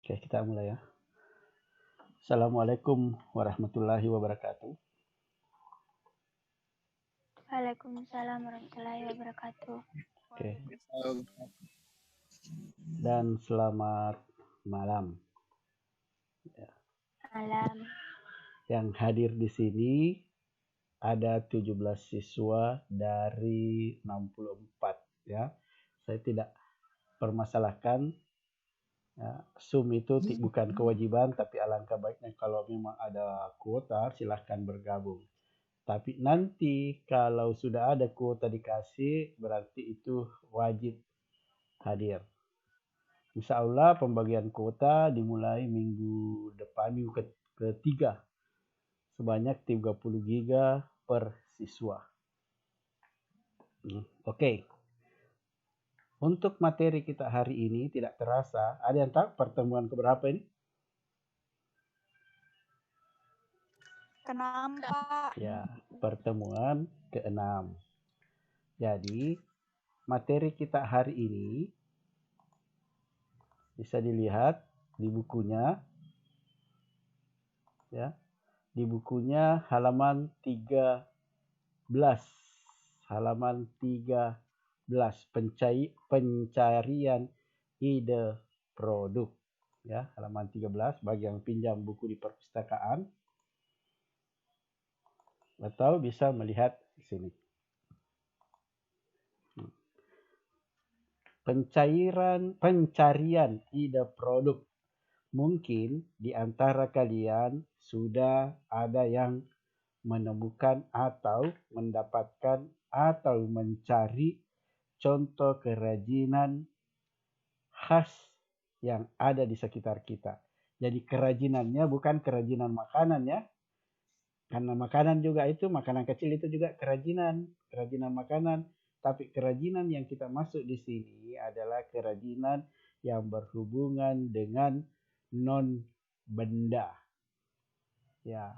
Oke, kita mulai ya. Assalamualaikum warahmatullahi wabarakatuh. Waalaikumsalam warahmatullahi wabarakatuh. Oke. Dan selamat malam. Malam. Yang hadir di sini ada 17 siswa dari 64 ya. Saya tidak permasalahkan ya, Zoom itu bukan kewajiban, tapi alangkah baiknya kalau memang ada kuota silahkan bergabung. Tapi nanti kalau sudah ada kuota dikasih berarti itu wajib hadir. Insya Allah pembagian kuota dimulai minggu depan, minggu ketiga. Sebanyak 30 giga per siswa. Oke. Untuk materi kita hari ini tidak terasa. Ada yang tahu pertemuan keberapa ini? Keenam, Pak. Ya, pertemuan ke-6. Jadi, materi kita hari ini bisa dilihat di bukunya. Ya. Di bukunya halaman 13. Halaman 13. Pencarian ide produk. Ya, halaman 13 bagi yang pinjam buku di perpustakaan atau bisa melihat di sini. Pencarian ide produk. Mungkin di antara kalian sudah ada yang menemukan atau mendapatkan atau mencari contoh kerajinan khas yang ada di sekitar kita. Jadi kerajinannya bukan kerajinan makanan ya. Karena makanan juga itu, makanan kecil itu juga kerajinan makanan. Tapi kerajinan yang kita masuk di sini adalah kerajinan yang berhubungan dengan non benda. Ya.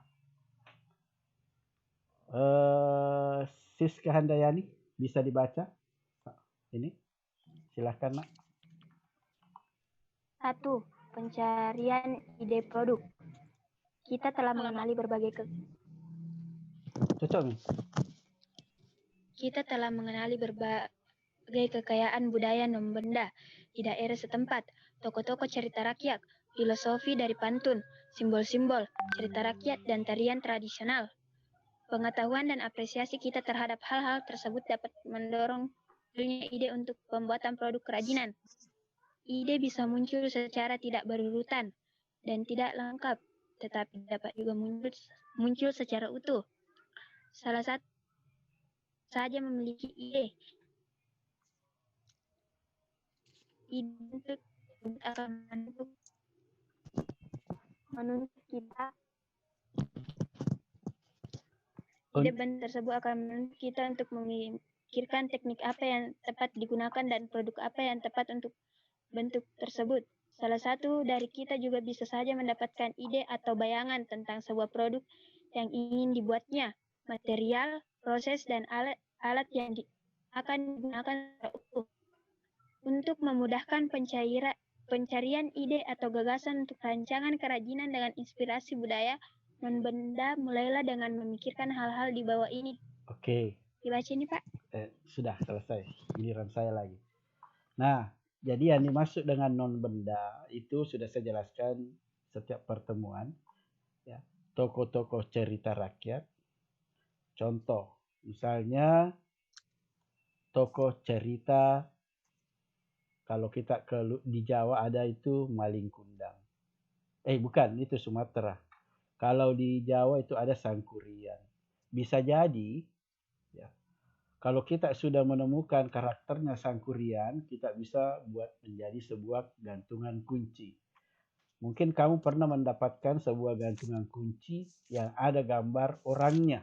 Siska Handayani bisa dibaca? Ini. Silahkan, Nak. 1. Pencarian ide produk. Kita telah mengenali berbagai Cocok nih. Kita telah mengenali berbagai kekayaan budaya non-benda di daerah setempat, tokoh-tokoh cerita rakyat, filosofi dari pantun, simbol-simbol, cerita rakyat, dan tarian tradisional. Pengetahuan dan apresiasi kita terhadap hal-hal tersebut dapat mendorong munculnya ide untuk pembuatan produk kerajinan. Ide bisa muncul secara tidak berurutan dan tidak lengkap, tetapi dapat juga muncul secara utuh. Salah satu saja memiliki ide untuk akan menuntut kita. Ide tersebut akan menuntut kita untuk memikirkan teknik apa yang tepat digunakan dan produk apa yang tepat untuk bentuk tersebut. Salah satu dari kita juga bisa saja mendapatkan ide atau bayangan tentang sebuah produk yang ingin dibuatnya, material, proses, dan alat yang akan digunakan untuk memudahkan pencarian ide atau gagasan untuk rancangan kerajinan dengan inspirasi budaya non-benda. Mulailah dengan memikirkan hal-hal di bawah ini. Oke. Dibaca ini, Pak. Sudah selesai. Giliran saya lagi. Nah, jadi yang dimaksud dengan non-benda itu sudah saya jelaskan setiap pertemuan. Ya, tokoh-tokoh cerita rakyat. Contoh, misalnya tokoh cerita kalau kita di Jawa ada itu Maling Kundang. Bukan, itu Sumatera. Kalau di Jawa itu ada Sangkuriang. Bisa jadi, ya, kalau kita sudah menemukan karakternya Sangkuriang, kita bisa buat menjadi sebuah gantungan kunci. Mungkin kamu pernah mendapatkan sebuah gantungan kunci yang ada gambar orangnya.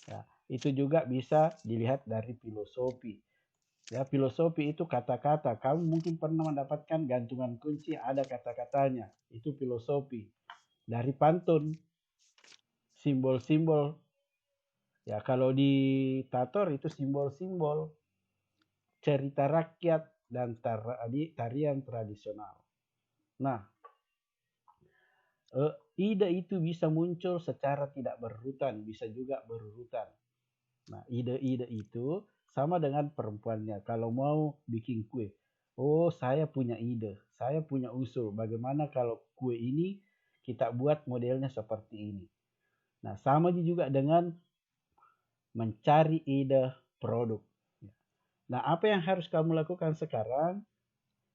Ya, itu juga bisa dilihat dari filosofi. Ya, filosofi itu kata-kata. Kamu mungkin pernah mendapatkan gantungan kunci ada kata-katanya. Itu filosofi. Dari pantun, simbol-simbol. Ya, kalau di Tator itu simbol-simbol cerita rakyat dan tarian tradisional. Nah, ide itu bisa muncul secara tidak berurutan, bisa juga berurutan. Nah, ide-ide itu sama dengan perempuannya. Kalau mau bikin kue, oh saya punya ide, saya punya usul. Bagaimana kalau kue ini kita buat modelnya seperti ini. Nah, sama juga dengan mencari ide produk. Nah, apa yang harus kamu lakukan sekarang?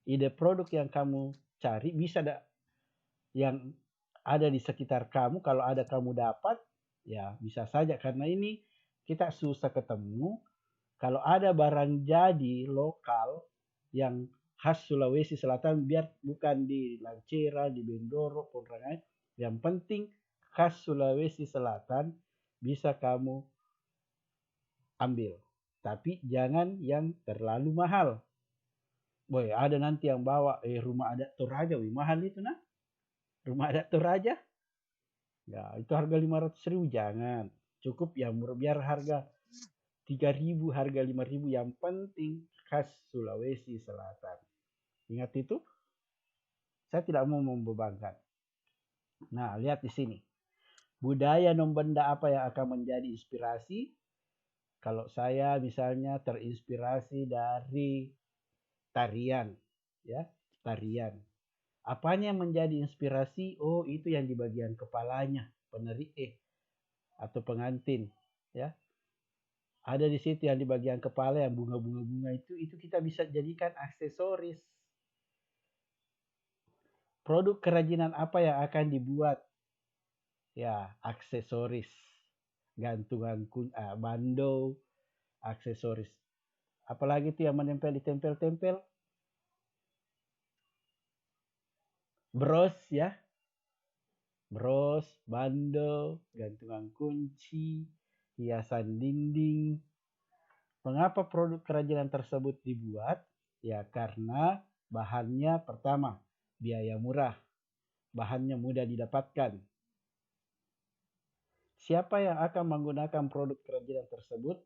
Ide produk yang kamu cari bisa yang ada di sekitar kamu. Kalau ada kamu dapat, ya bisa saja karena ini kita susah ketemu. Kalau ada barang jadi lokal yang khas Sulawesi Selatan, biar bukan di Lancera, di Bendoro, Pontianak, yang penting khas Sulawesi Selatan bisa kamu ambil. Tapi jangan yang terlalu mahal. Boy, ada nanti yang bawa rumah adat Toraja, mahal itu nah. Rumah adat Toraja, ya itu harga 500.000, jangan. Cukup yang murah, biar harga 3.000, harga 5.000, yang penting khas Sulawesi Selatan. Ingat itu, saya tidak mau membebankan. Nah, lihat di sini. Budaya non benda apa yang akan menjadi inspirasi? Kalau saya misalnya terinspirasi dari tarian, ya, tarian. Apanya yang menjadi inspirasi? Oh, itu yang di bagian kepalanya, peneri atau pengantin, ya. Ada di situ yang di bagian kepala yang bunga-bunga itu kita bisa jadikan aksesoris. Produk kerajinan apa yang akan dibuat? Ya, aksesoris. Gantungan bando, aksesoris. Apalagi itu yang menempel di tempel-tempel? Bros, ya. Bros, bando, gantungan kunci, hiasan dinding. Mengapa produk kerajinan tersebut dibuat? Ya karena bahannya pertama, biaya murah. Bahannya mudah didapatkan. Siapa yang akan menggunakan produk kerajinan tersebut?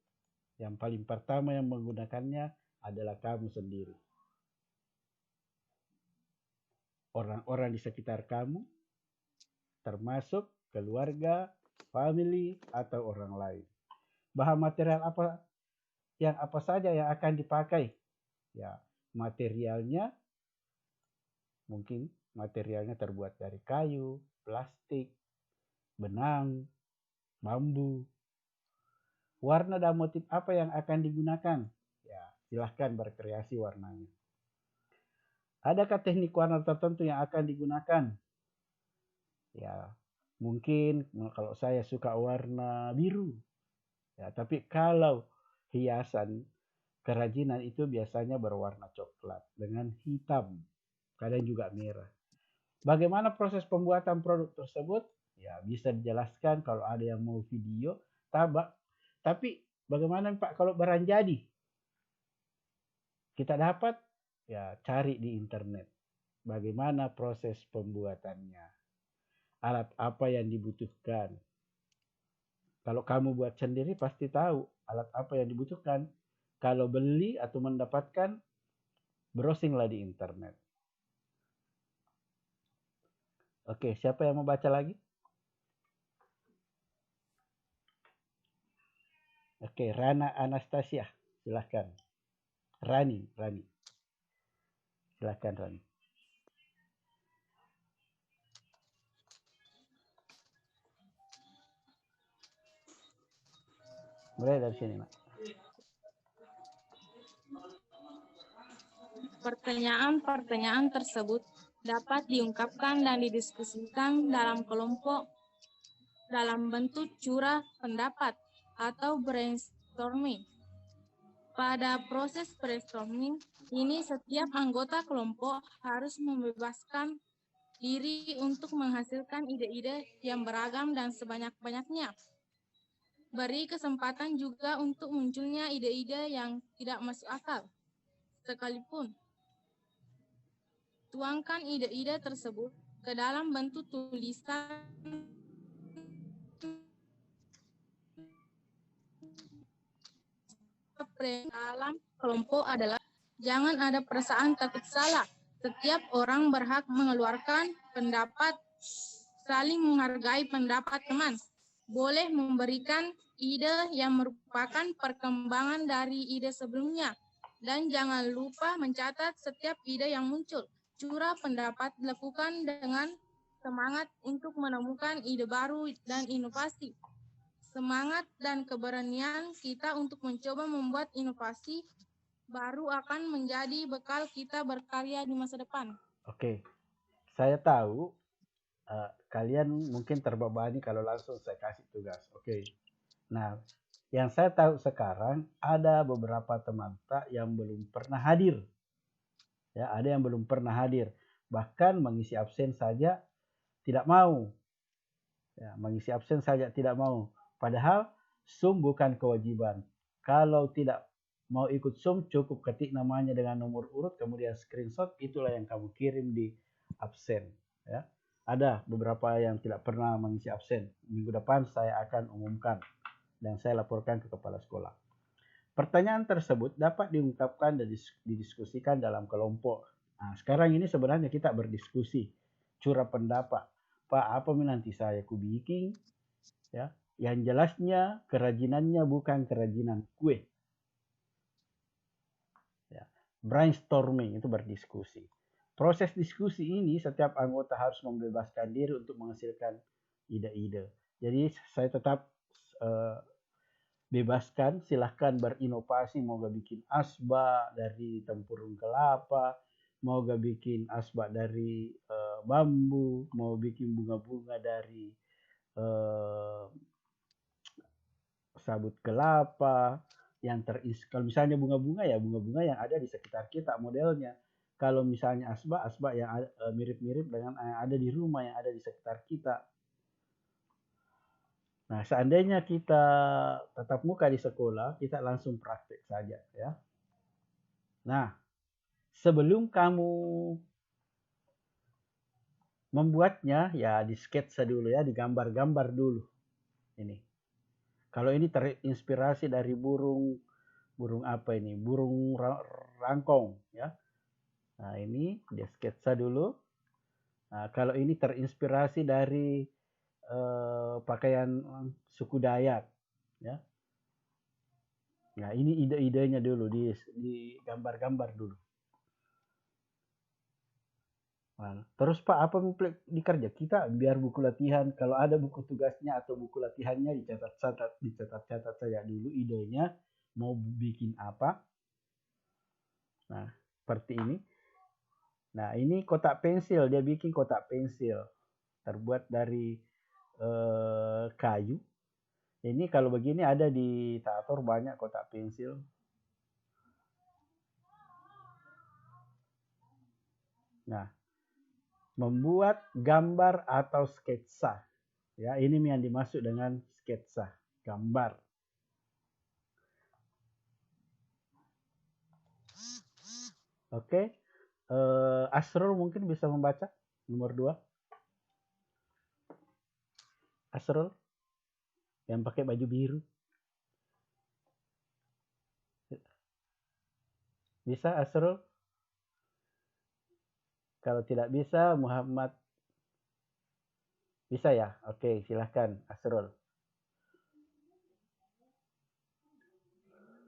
Yang paling pertama yang menggunakannya adalah kamu sendiri. Orang-orang di sekitar kamu, termasuk keluarga, family, atau orang lain. Bahan material apa saja yang akan dipakai? Ya, materialnya mungkin materialnya terbuat dari kayu, plastik, benang, bambu. Warna dan motif apa yang akan digunakan? Ya, silahkan berkreasi warnanya. Adakah teknik warna tertentu yang akan digunakan? Ya, mungkin kalau saya suka warna biru. Ya, tapi kalau hiasan kerajinan itu biasanya berwarna coklat dengan hitam, kadang juga merah. Bagaimana proses pembuatan produk tersebut? Ya, bisa dijelaskan kalau ada yang mau video. Tapi bagaimana Pak kalau barang jadi? Kita dapat, ya cari di internet. Bagaimana proses pembuatannya? Alat apa yang dibutuhkan? Kalau kamu buat sendiri pasti tahu alat apa yang dibutuhkan. Kalau beli atau mendapatkan, browsinglah di internet. Oke, siapa yang mau baca lagi? Oke, Rana Anastasia, silahkan. Rani. Silahkan Rani. Mulai dari sini, Mak. Pertanyaan-pertanyaan tersebut dapat diungkapkan dan didiskusikan dalam kelompok dalam bentuk curah pendapat atau brainstorming. Pada proses brainstorming ini, setiap anggota kelompok harus membebaskan diri untuk menghasilkan ide-ide yang beragam dan sebanyak-banyaknya. Beri kesempatan juga untuk munculnya ide-ide yang tidak masuk akal. Sekalipun, tuangkan ide-ide tersebut ke dalam bentuk tulisan dalam kelompok adalah jangan ada perasaan takut salah Setiap orang berhak mengeluarkan pendapat, saling menghargai pendapat teman. Boleh memberikan ide yang merupakan perkembangan dari ide sebelumnya. Dan jangan lupa mencatat setiap ide yang muncul. Curah pendapat dilakukan dengan semangat untuk menemukan ide baru dan inovasi. Semangat dan keberanian kita untuk mencoba membuat inovasi baru akan menjadi bekal kita berkarya di masa depan. Oke, saya tahu kalian mungkin terbebani kalau langsung saya kasih tugas. Oke. Nah, yang saya tahu sekarang ada beberapa teman tak yang belum pernah hadir. Ya, ada yang belum pernah hadir. Bahkan mengisi absen saja tidak mau. Ya, mengisi absen saja tidak mau. Padahal Zoom bukan kewajiban. Kalau tidak mau ikut Zoom, cukup ketik namanya dengan nomor urut, kemudian screenshot, itulah yang kamu kirim di absen. Ya. Ada beberapa yang tidak pernah mengisi absen. Minggu depan saya akan umumkan dan saya laporkan ke kepala sekolah. Pertanyaan tersebut dapat diungkapkan dan didiskusikan dalam kelompok. Nah, sekarang ini sebenarnya kita berdiskusi, curah pendapat. Pak, apa nanti saya bikin? Ya, yang jelasnya kerajinannya bukan kerajinan kue. Ya, brainstorming itu berdiskusi. Proses diskusi ini setiap anggota harus membebaskan diri untuk menghasilkan ide-ide. Jadi saya tetap bebaskan, silahkan berinovasi, mau gak bikin asbak dari tempurung kelapa, mau gak bikin asbak dari bambu, mau bikin bunga-bunga dari sabut kelapa, yang kalau misalnya bunga-bunga ya bunga-bunga yang ada di sekitar kita modelnya. Kalau misalnya asbak yang mirip-mirip dengan yang ada di rumah, yang ada di sekitar kita. Nah, seandainya kita tatap muka di sekolah, kita langsung praktek saja ya. Nah, sebelum kamu membuatnya, ya di sketsa dulu ya, digambar-gambar dulu. Ini. Kalau ini terinspirasi dari burung apa ini? Burung rangkong ya. Nah, ini dia sketsa dulu. Nah, kalau ini terinspirasi dari pakaian suku Dayak ya. Nah, ini ide-idenya dulu di gambar-gambar dulu. Nah, terus Pak, apa dikerja kita biar buku latihan, kalau ada buku tugasnya atau buku latihannya dicatat saja dulu idenya mau bikin apa. Nah, seperti ini. Nah, ini kotak pensil, dia bikin kotak pensil terbuat dari kayu. Ini kalau begini ada di Tator banyak kotak pensil. Nah, membuat gambar atau sketsa. Ya, ini yang dimaksud dengan sketsa, gambar. Oke. Asrul mungkin bisa membaca nomor 2. Asrul yang pakai baju biru. Bisa Asrul? Kalau tidak bisa Muhammad. Bisa ya? Oke, silahkan Asrul.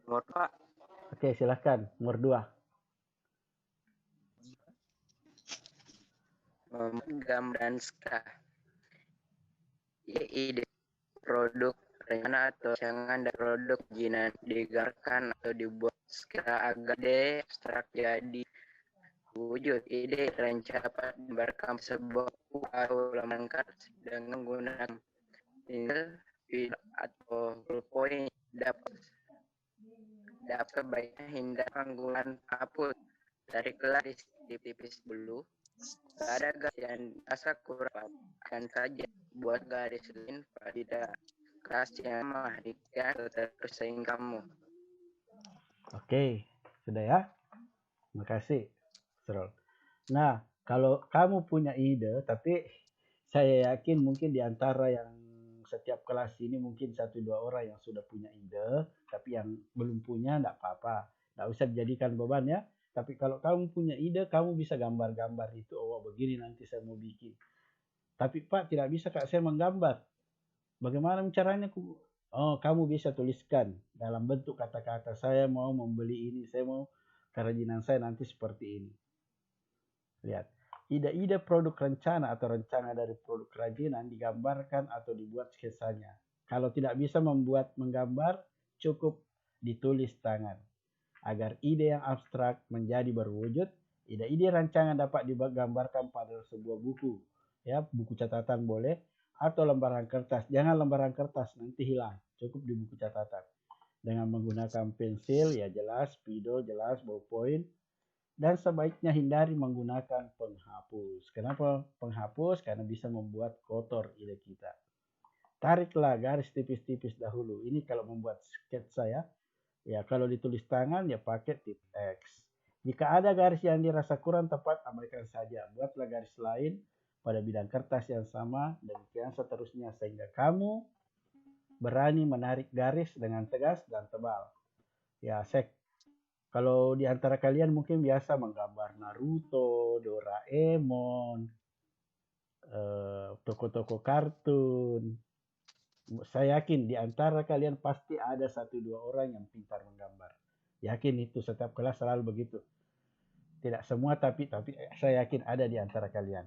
Nomor 2. Oke, silahkan. Nomor 2. Gambaran ska. Ide produk rencana atau jangan dari produk jinan digarkan atau dibuat secara agak abstrak jadi wujud. Ide rencana dapat digambarkan sebuah atau lembaran dengan menggunakan tinggal atau poin dapat baiknya hindarkan penggunaan hapus dari kelas di tipis dulu. Ada garis yang rasa kurang akan saja buat garis lain pada kelas yang memahdikan tersaing kamu. Oke, sudah ya? Terima kasih, Asrul. Nah, kalau kamu punya ide, tapi saya yakin mungkin di antara yang setiap kelas ini mungkin 1-2 orang yang sudah punya ide, tapi yang belum punya enggak apa-apa. Enggak usah dijadikan beban ya. Tapi kalau kamu punya ide, kamu bisa gambar-gambar itu. Oh, begini nanti saya mau bikin. Tapi Pak, tidak bisa Kak saya menggambar. Bagaimana caranya? Oh, kamu bisa tuliskan dalam bentuk kata-kata. Saya mau membeli ini, saya mau kerajinan saya nanti seperti ini. Lihat, ide-ide produk rencana atau rencana dari produk kerajinan digambarkan atau dibuat sketsanya. Kalau tidak bisa menggambar, cukup ditulis tangan. Agar ide yang abstrak menjadi berwujud, ide-ide rancangan dapat digambarkan pada sebuah buku. Ya, buku catatan boleh, atau lembaran kertas. Jangan lembaran kertas, nanti hilang. Cukup di buku catatan. Dengan menggunakan pensil, ya jelas, spidol jelas, ballpoint. Dan sebaiknya hindari menggunakan penghapus. Kenapa penghapus? Karena bisa membuat kotor ide kita. Tariklah garis tipis-tipis dahulu. Ini kalau membuat sketsa ya. Ya, kalau ditulis tangan ya pakai tip X. Jika ada garis yang dirasa kurang tepat, abaikan saja. Buatlah garis lain pada bidang kertas yang sama, demikian seterusnya sehingga kamu berani menarik garis dengan tegas dan tebal. Ya, kalau di antara kalian mungkin biasa menggambar Naruto, Doraemon, toko-toko kartun. Saya yakin di antara kalian pasti ada 1-2 orang yang pintar menggambar. Yakin itu, setiap kelas selalu begitu. Tidak semua tapi saya yakin ada di antara kalian.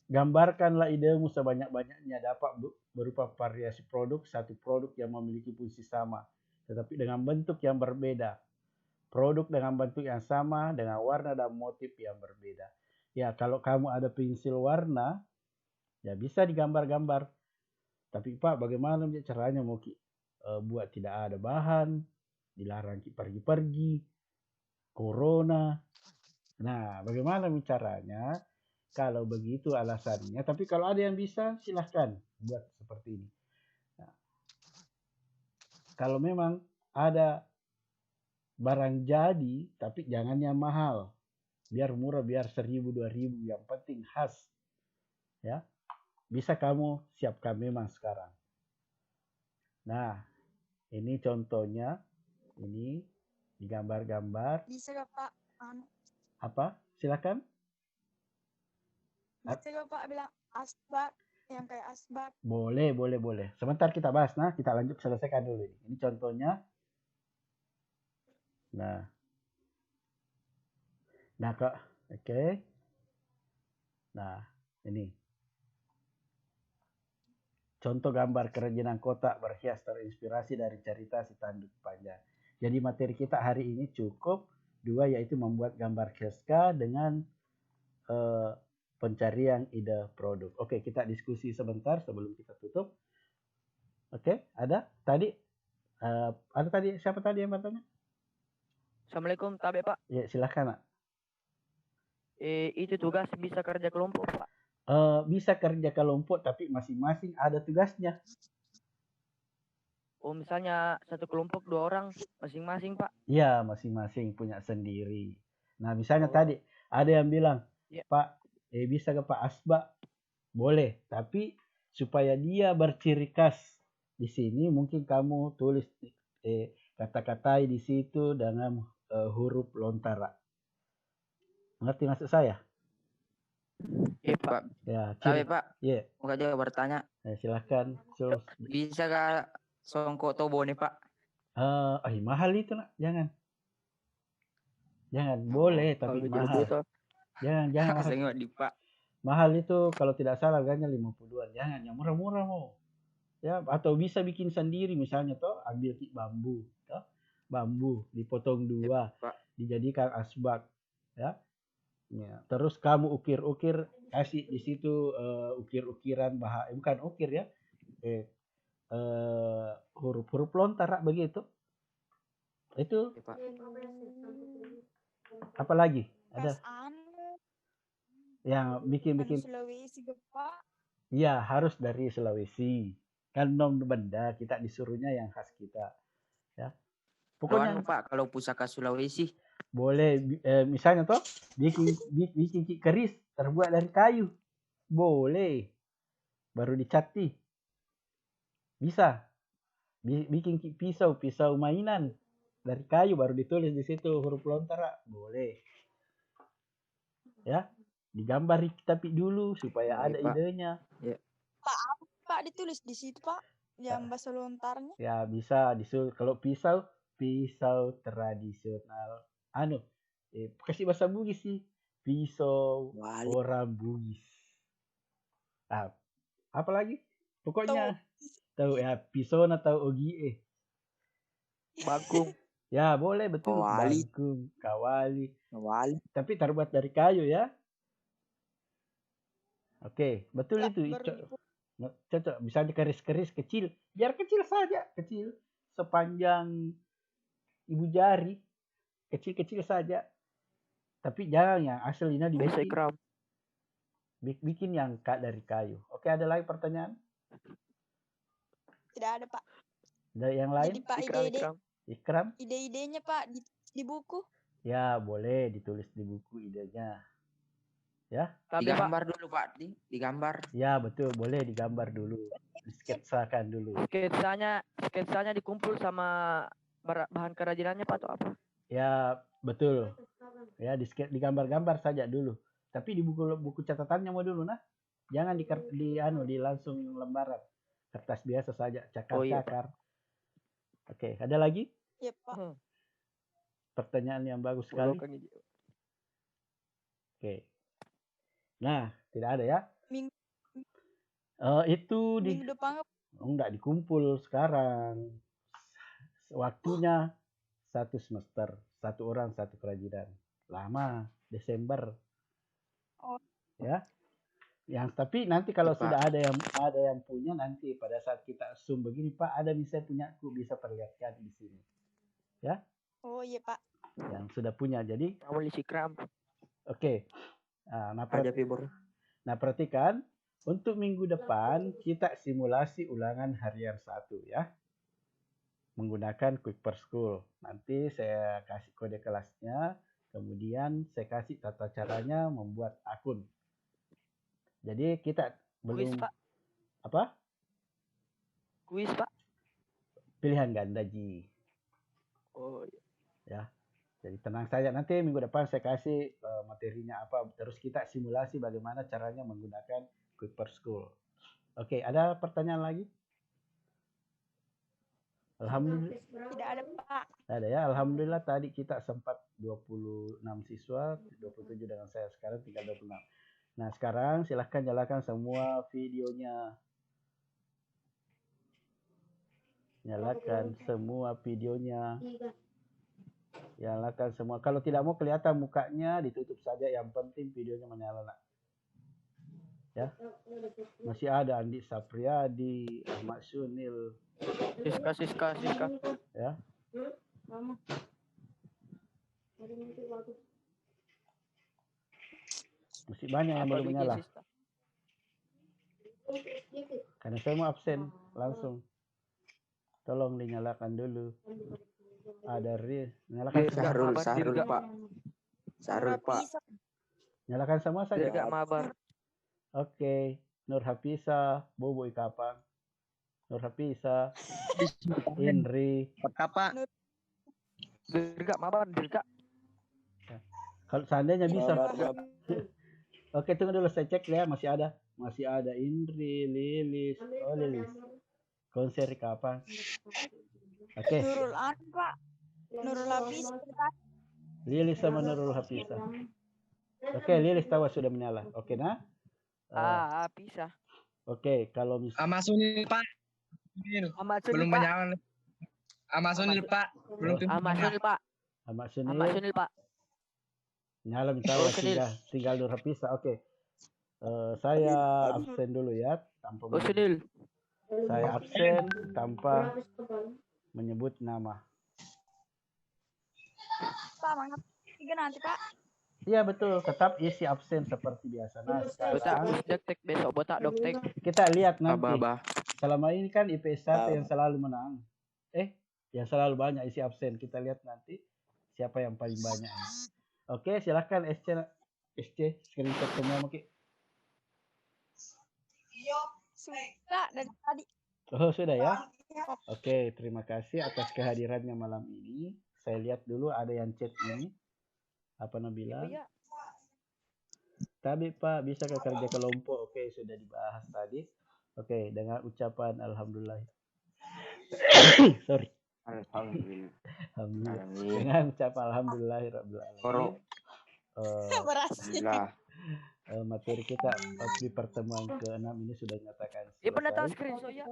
Gambarkanlah idemu sebanyak-banyaknya dapat berupa variasi produk, satu produk yang memiliki fungsi sama, tetapi dengan bentuk yang berbeda. Produk dengan bentuk yang sama, dengan warna dan motif yang berbeda. Ya, kalau kamu ada pensil warna, ya bisa digambar-gambar. Tapi Pak, bagaimana caranya mau buat tidak ada bahan, dilarang pergi-pergi, corona. Nah, bagaimana caranya? Kalau begitu alasannya, tapi kalau ada yang bisa, silahkan buat seperti ini. Nah, kalau memang ada barang jadi, tapi jangan yang mahal. Biar murah, biar 1.000-2.000, yang penting khas. Ya, bisa kamu siapkan memang sekarang. Nah, ini contohnya, ini digambar-gambar. Bisa gak Pak? Apa? Silakan. Bisa gak Pak bilang asbak, yang kayak asbak? Boleh. Sebentar kita bahas, nah kita lanjut selesaikan dulu. Ini contohnya. Nah Kak, oke. Nah, ini. Contoh gambar kerajinan kotak berhias terinspirasi dari cerita si tanduk panjang. Jadi materi kita hari ini cukup 2, yaitu membuat gambar kreska dengan pencarian ide produk. Oke, kita diskusi sebentar sebelum kita tutup. Oke, ada tadi siapa tadi yang bertanya? Assalamualaikum, Tabe Pak. Ya, silakan Nak. Itu tugas bisa kerja kelompok Pak? Bisa kerja kelompok, tapi masing-masing ada tugasnya. Oh, misalnya satu kelompok 2 orang masing-masing Pak? Iya, masing-masing punya sendiri. Nah, misalnya tadi ada yang bilang, Pak, bisa ke Pak Asbak? Boleh, tapi supaya dia berciri khas di sini, mungkin kamu tulis kata-katai di situ dengan huruf lontara. Ngerti maksud saya? Iya Pak. Ya, Tapi Pak, iya. mau aja bertanya. Silahkan. Bisa gak songkok tobo nih Pak? Mahal itu Nak, jangan. Boleh tapi mahal. Jangan mahal. Di Pak. Mahal itu kalau tidak salah harganya 52. Jangan, yang murah-murah mau. Ya, atau bisa bikin sendiri misalnya toh, ambil bambu, toh. Bambu dipotong 2, dijadikan asbak, ya. Ya, terus kamu ukir-ukir, kasih di situ ukir-ukiran bukan ukir ya. Huruf-huruf lontar begitu. Itu. Apa lagi? Ada yang bikin Sulawesi Pak. Iya, harus dari Sulawesi. Kan non benda kita disuruhnya yang khas kita. Ya. Pokoknya Pak, kalau pusaka Sulawesi boleh, misalnya toh bikin keris terbuat dari kayu. Boleh. Baru dicati. Bisa. Bikin pisau mainan. dari kayu baru ditulis di situ huruf lontar, Kak. Boleh. Ya, digambar tapi dulu supaya Boleh, ada Pak. idenya. Pak ditulis di situ Pak. Yang bahasa lontarnya. Ya bisa kalau pisau tradisional. Kasih bahasa Bugis sih. Pisau Wali. orang Bugis. Apa lagi? Pokoknya tahu ya pisau atau ogie. Bangkung. Ya boleh betul. Kawali. Bangkung, kawali. Wali. Tapi terbuat dari kayu ya. Oke, betul Ya, itu. baru Cocok. Bisa dikeris-keris kecil. Biar kecil saja. Kecil. Sepanjang ibu jari. Kecil-kecil saja. Tapi jangan yang aslinya Basic dibikin. ram. Bikin yang dari kayu. Oke, ada lagi pertanyaan? tidak ada Pak. Dari yang lain? Jadi Pak Ikram. Ikram? ide-idenya Pak di buku. Ya, boleh ditulis di buku idenya. Ya. Tapi Pak, Digambar dulu Pak, digambar. Ya, betul. Boleh digambar dulu. Disketsakan dulu. sketsanya dikumpul sama bahan kerajinannya Pak atau apa? Ya, betul. Ya, digambar-gambar saja dulu. Tapi di buku catatannya mau dulu nah. Jangan di langsung lembaran. Kertas biasa saja, cakar-cakar. Oke, ada lagi? Iya Pak. Pertanyaan yang bagus sekali. Oke. Nah, tidak ada ya? Itu Minggu depan enggak dikumpul sekarang. Waktunya 1 semester, 1 orang 1 kerajinan. Lama, Desember. Oh. Ya. Tapi nanti kalau Pak. sudah ada yang punya nanti pada saat kita zoom begini, Pak, ada misalnya punya aku bisa perlihatkan di sini. Ya? Oh iya Pak. Yang sudah punya. Jadi Awal isi kram. Oke. Nah, perhatikan untuk minggu depan kita simulasi ulangan harian 1 ya. Menggunakan Quick per School. Nanti saya kasih kode kelasnya, kemudian saya kasih tata caranya membuat akun. Jadi kita belum Kuis, Pak. apa? Kuis, Pak. Pilihan ganda Ji. Oh iya. Ya. Jadi tenang saja, nanti minggu depan saya kasih materinya apa, terus kita simulasi bagaimana caranya menggunakan Quick per School. Oke, ada pertanyaan lagi? Alhamdulillah. Tidak ada Pak. Ada ya, alhamdulillah tadi kita sempat 26 siswa, 27 dengan saya, sekarang tinggal 26. Nah, sekarang silahkan nyalakan semua videonya. Nyalakan semua videonya. Nyalakan semua. Kalau tidak mau kelihatan mukanya, ditutup saja. Yang penting videonya menyala. Nak. Ya. Masih ada Andi Sapriadi, Ahmad Sunil. Siska. Ya. Masih banyak yang belum menyala. Karena saya mau absen langsung. Tolong dinyalakan dulu. Ada nyalakan Sarul Pak. Sarul Pak. Nyalakan semua saja. Tidak mabar. Oke. Nur Hafisa, Bobo Ikapang. Nur Hafisa, Indri. Apa? Dirga mabar, dirga. Kalau seandainya bisa. Oke, tunggu dulu saya cek ya, masih ada Indri, Lilis. Oh, Lilis. Konser kapan? Oke. Nurul An Pak. Nurul Hafiz. Lilis sama Nurul Hafisa. Oke, Lilis tahu sudah menyala. Oke, nah. Bisa. Oke, kalau misalnya Ahmad Sunil Pak. Belum menyala. Ahmad Sunil Pak. Belum Pak. Ahmad Sunil Pak. Nyala minta tinggal Nur Hafisa. Oke. Saya absen dulu ya tanpa saya absen tanpa menyebut nama. Pak, mangap. Tiga nanti Pak. Iya betul, tetap isi absen seperti biasa. Nah, sekarang besok botak doktek. Kita lihat nanti. Selama ini kan IPS 1 yang selalu menang. Yang selalu banyak isi absen. Kita lihat nanti siapa yang paling banyak. Oke, silakan SC screenshot semua mungkin. Sudah dari tadi. Oh, sudah ya? Oke, terima kasih atas kehadirannya malam ini. saya lihat dulu ada yang chat ini. Apa Nabila? Iya. Tapi Pak, bisa ke kerja kelompok? Oke, sudah dibahas tadi. Oke, dengan ucapan alhamdulillah. Sorry. Alhamdulillah. Alhamdulillah. Alamin. Dengan ucapan alhamdulillahirabbil alamin. Alhamdulillah. Materi kita di pertemuan ke-6 ini sudah dinyatakan Ya pernah tahu selesai. screenshot ya.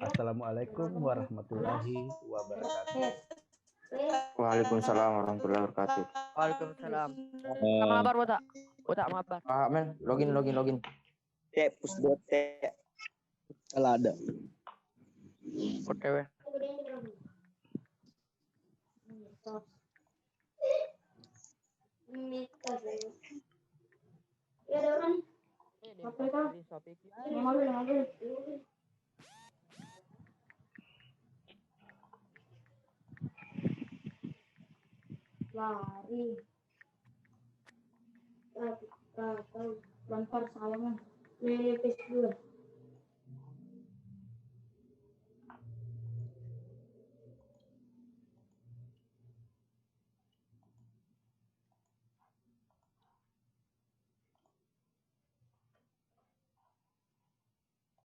Assalamualaikum warahmatullahi wabarakatuh. Waalaikumsalam warahmatullahi wabarakatuh. Waalaikumsalam. Sama kabar botak. Botak mabar. Ah, men, login. Pusbot kalau ada. OTW. Lari. Lempar salaman. Ini PS2.